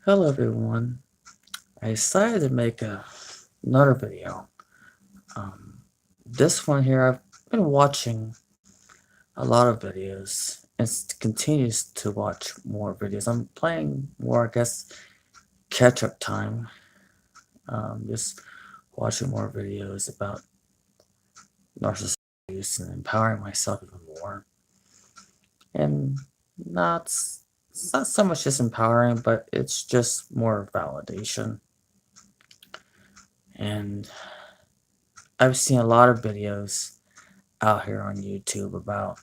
Hello everyone. I decided to make another video. This one here, I've been watching a lot of videos and continues to watch more videos. I'm playing more, I guess, catch up time. Just watching more videos about narcissistic abuse and empowering myself even more. And not, it's not so much just empowering, but it's just more validation. And I've seen a lot of videos out here on YouTube about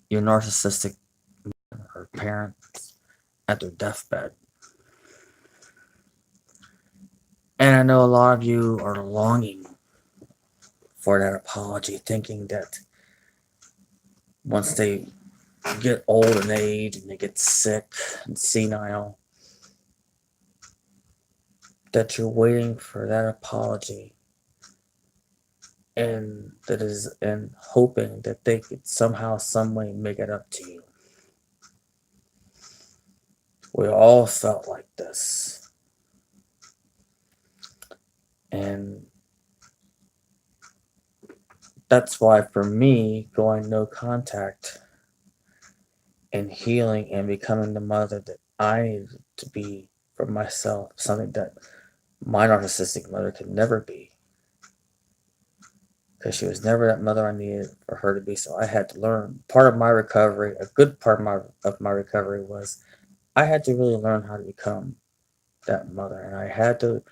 your narcissistic or parents at their deathbed. And I know a lot of you are longing for that apology, thinking that once they get old in age and they get sick and senile, that you're waiting for that apology and hoping that they could somehow, some way make it up to you. We all felt like this. And that's why for me, going no contact and healing and becoming the mother that I needed to be for myself, something that my narcissistic mother could never be. Because she was never that mother I needed for her to be, so I had to learn. Part of my recovery, a good part of my recovery was I had to really learn how to become that mother. And I had to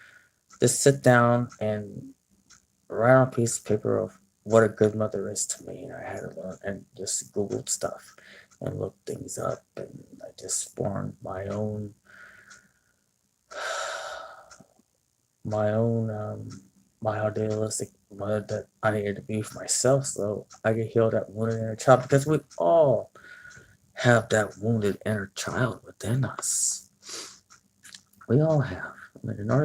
just sit down and write on a piece of paper of what a good mother is to me. And I had to learn and just Googled stuff and looked things up. And I just formed my own my idealistic mother that I needed to be for myself so I could heal that wounded inner child because we all have that wounded inner child within us. We all have. I mean, our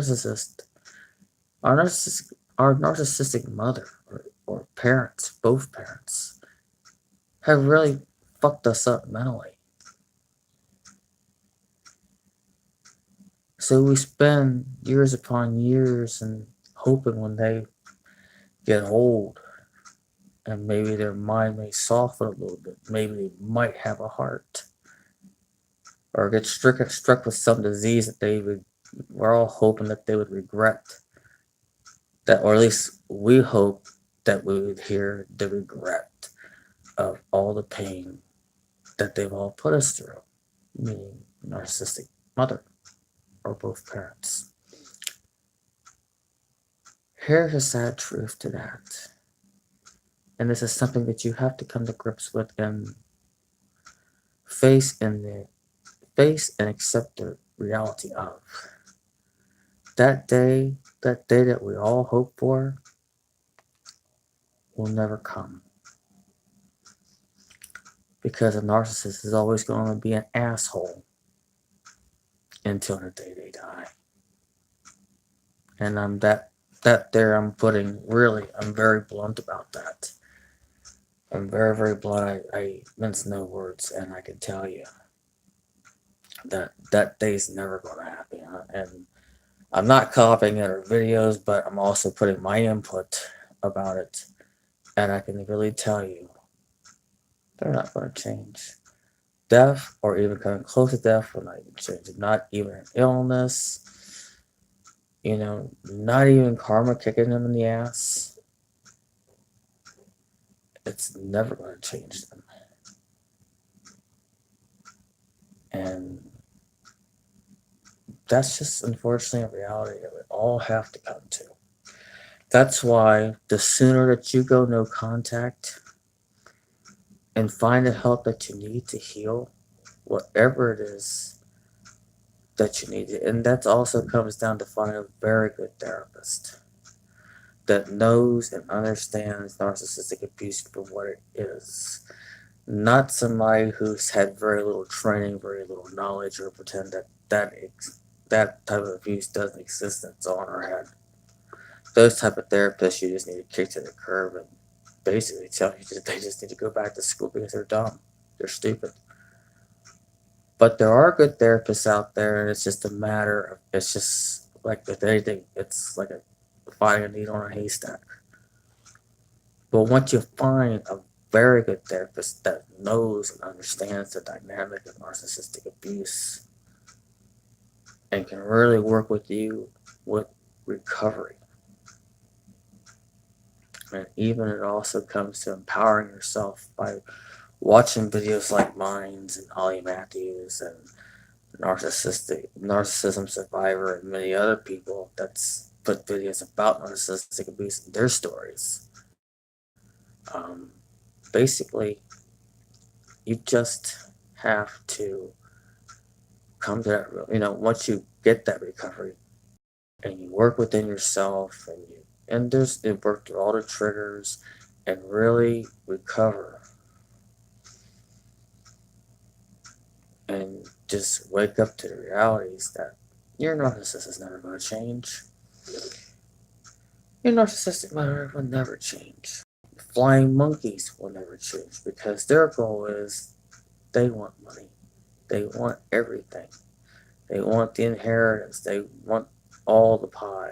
narcissistic mother or parents, both parents, have really fucked us up mentally. So we spend years upon years and hoping when they get old and maybe their mind may soften a little bit. Maybe they might have a heart or get struck with some disease that we're all hoping that they would regret that, or at least we hope that we would hear the regret of all the pain that they've all put us through, meaning narcissistic mother or both parents. Here's a sad truth to that. And this is something that you have to come to grips with and face in the face and accept the reality of. That day that we all hope for, will never come. Because a narcissist is always going to be an asshole until the day they die. And I'm very blunt about that. I'm very, very blunt. I mince no words, and I can tell you that that day's never going to happen. And I'm not copying other videos, but I'm also putting my input about it. And I can really tell you, they're not going to change. Death, or even coming close to death, will not even change. Not even an illness. Not even karma kicking them in the ass. It's never going to change them. And that's just unfortunately a reality that we all have to come to. That's why the sooner that you go no contact and find the help that you need to heal, whatever it is that you need, and that also comes down to finding a very good therapist that knows and understands narcissistic abuse for what it is. Not somebody who's had very little training, very little knowledge, or pretend that type of abuse doesn't exist and it's on our head. Those type of therapists you just need to kick to the curb and basically tell you that they just need to go back to school because they're dumb. They're stupid. But there are good therapists out there, and it's just a matter of, it's just like with anything, it's like finding a needle in a haystack. But once you find a very good therapist that knows and understands the dynamic of narcissistic abuse and can really work with you with recovery, and even it also comes to empowering yourself by watching videos like mine and Ollie Matthews and Narcissism Survivor and many other people that's put videos about narcissistic abuse and their stories. Um, Basically, you just have to come to that, once you get that recovery and you work within yourself and you work through all the triggers and really recover and just wake up to the realities that your narcissist is never going to change. Your narcissistic mother will never change. Flying monkeys will never change because their goal is they want money. They want everything. They want the inheritance. They want all the pie.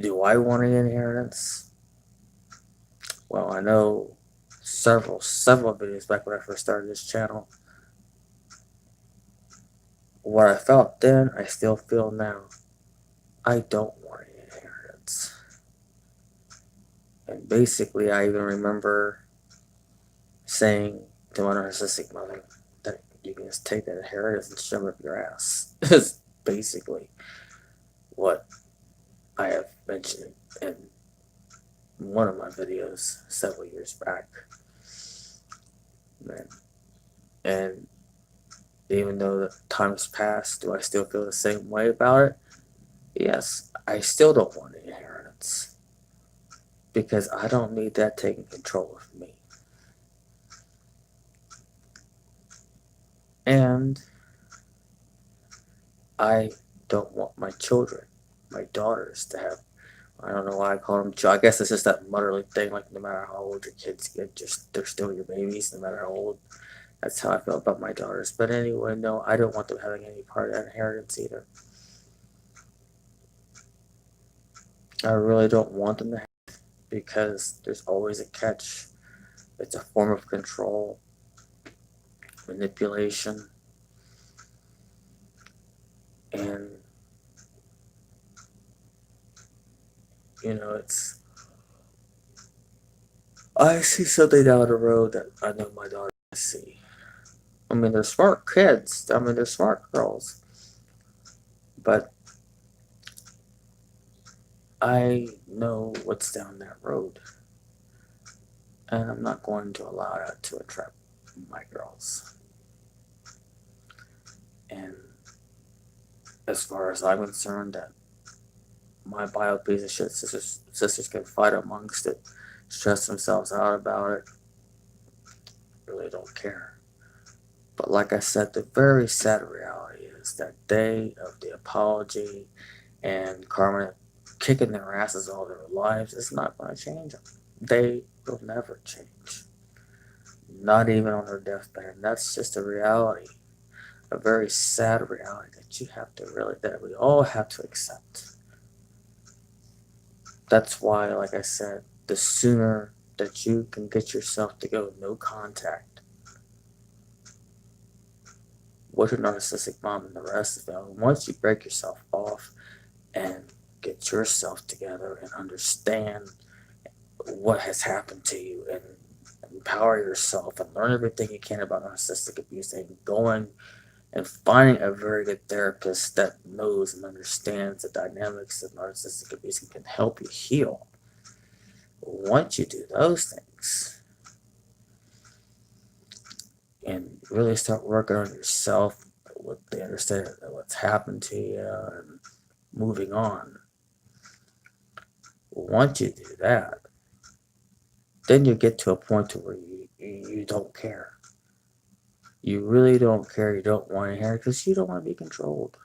Do I want an inheritance? Well, I know several videos back when I first started this channel. What I felt then, I still feel now. I don't want an inheritance. And basically, I even remember saying to my narcissistic mother that you can just take that inheritance and shove it up your ass. Is basically what I have mentioned in one of my videos several years back. Man. And even though the time has passed, do I still feel the same way about it? Yes, I still don't want an inheritance because I don't need that taking control of me. And I don't want my children, my daughters, to have, I don't know why I call them, I guess it's just that motherly thing, like no matter how old your kids get, they're still your babies, no matter how old. That's how I feel about my daughters. But anyway, no, I don't want them having any part of that inheritance either. I really don't want them to have, because there's always a catch. It's a form of control, manipulation, and it's, I see something down the road that I know my daughter can see. I mean, they're smart kids. I mean, they're smart girls. But I know what's down that road. And I'm not going to allow that to attract my girls. And as far as I'm concerned, that my bio piece of shit sisters can fight amongst it, stress themselves out about it, really don't care. But like I said, the very sad reality is that day of the apology and Carmen kicking their asses all their lives is not going to change them. They will never change. Not even on their deathbed. And that's just a reality, a very sad reality that we all have to accept. That's why, like I said, the sooner that you can get yourself to go no contact with your narcissistic mom and the rest of them, once you break yourself off and get yourself together and understand what has happened to you and empower yourself and learn everything you can about narcissistic abuse and going and finding a very good therapist that knows and understands the dynamics of narcissistic abuse and can help you heal. Once you do those things and really start working on yourself with the understanding of what's happened to you and moving on, once you do that, then you get to a point to where you don't care. You really don't care. You don't want to hear it because you don't want to be controlled.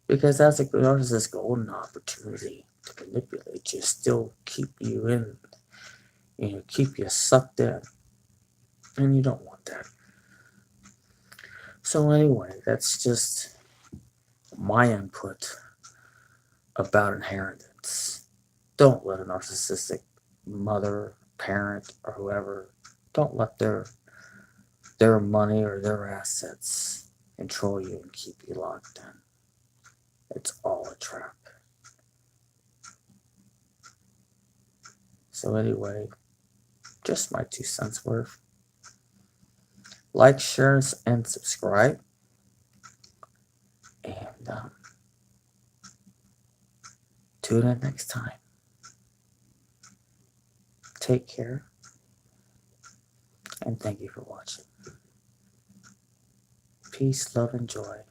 Because that's a narcissist's golden opportunity to manipulate you, still keep you in, keep you sucked in. And you don't want that. So anyway, that's just my input about inheritance. Don't let a narcissistic mother, parent, or whoever, don't let their money or their assets control you and keep you locked in. It's all a trap. So anyway, just my 2 cents worth. Like, share, and subscribe. And tune in next time. Take care. And thank you for watching. Peace, love, and joy.